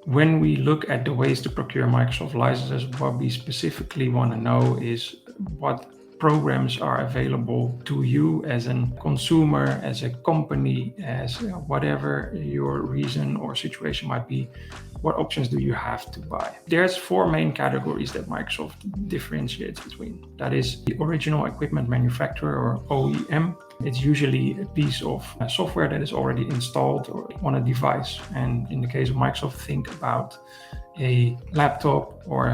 When we look at the ways to procure Microsoft licenses, what we specifically want to know is what programs are available to you as a consumer, as a company, as whatever your reason or situation might be. What options do you have to buy? There's four main categories that Microsoft differentiates between. That is the original equipment manufacturer, or OEM. It's usually a piece of software that is already installed on a device. And in the case of Microsoft, think about a laptop or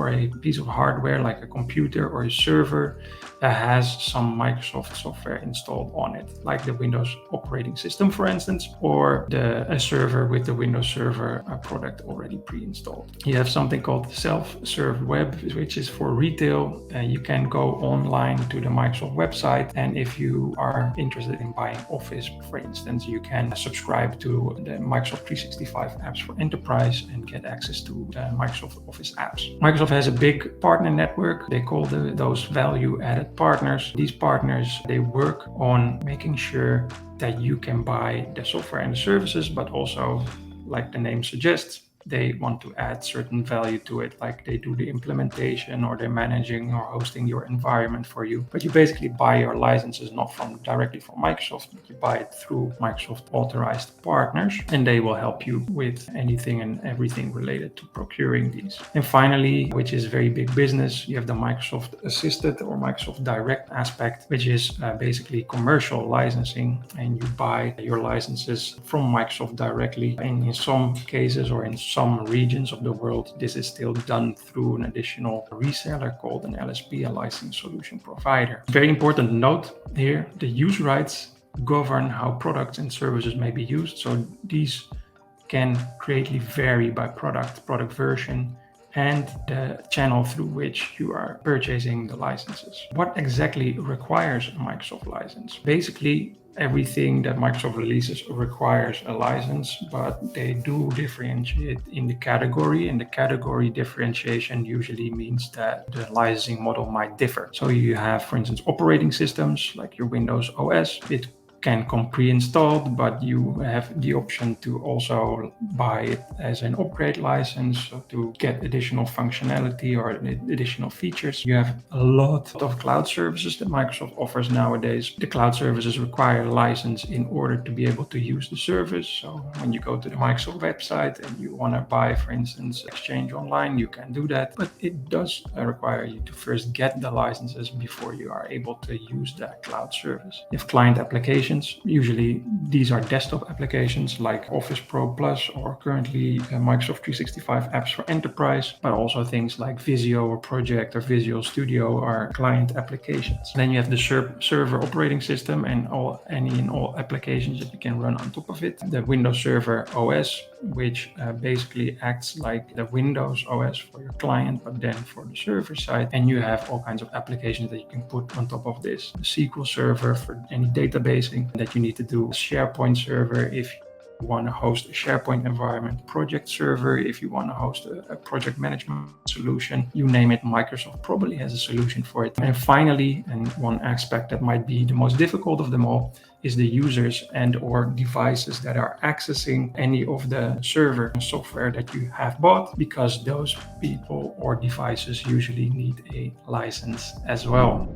a piece of hardware like a computer or a server that has some Microsoft software installed on it, like the Windows operating system, for instance, or a server with the Windows Server product already pre-installed. You have something called self-serve web, which is for retail. You can go online to the Microsoft website, and if you are interested in buying Office, for instance, you can subscribe to the Microsoft 365 apps for enterprise and get access to the Microsoft Office apps. Microsoft has a big partner network. They call those value-added partners. These partners, they work on making sure that you can buy the software and the services, but also, like the name suggests, they want to add certain value to it, like they do the implementation or they're managing or hosting your environment for you. But you basically buy your licenses not directly from Microsoft, but you buy it through Microsoft authorized partners, and they will help you with anything and everything related to procuring these. And finally, which is very big business, you have the Microsoft Assisted or Microsoft Direct aspect, which is basically commercial licensing, and you buy your licenses from Microsoft directly. And in some cases or in some regions of the world, this is still done through an additional reseller called an LSP, a license solution provider. Very important note here, the use rights govern how products and services may be used. So these can greatly vary by product version, and the channel through which you are purchasing the licenses. What exactly requires a Microsoft license? Basically, everything that Microsoft releases requires a license, but they do differentiate in the category, and the category differentiation usually means that the licensing model might differ. So you have, for instance, operating systems like your Windows OS. It can come pre-installed, but you have the option to also buy it as an upgrade license to get additional functionality or additional features. You have a lot of cloud services that Microsoft offers nowadays. The cloud services require a license in order to be able to use the service. So when you go to the Microsoft website and you want to buy, for instance, Exchange Online, you can do that, but it does require you to first get the licenses before you are able to use that cloud service. If client applications, usually these are desktop applications like Office Pro Plus or currently Microsoft 365 apps for enterprise, but also things like Visio or Project or Visual Studio are client applications. Then you have the server operating system and all applications that you can run on top of it. The Windows Server OS, which basically acts like the Windows OS for your client, but then for the server side. And you have all kinds of applications that you can put on top of this. The SQL Server for any databasing that you need to do, SharePoint server if you want to host a SharePoint environment, project server if you want to host a project management solution, you name it, Microsoft probably has a solution for it. And finally, and one aspect that might be the most difficult of them all, is the users and or devices that are accessing any of the server software that you have bought, because those people or devices usually need a license as well.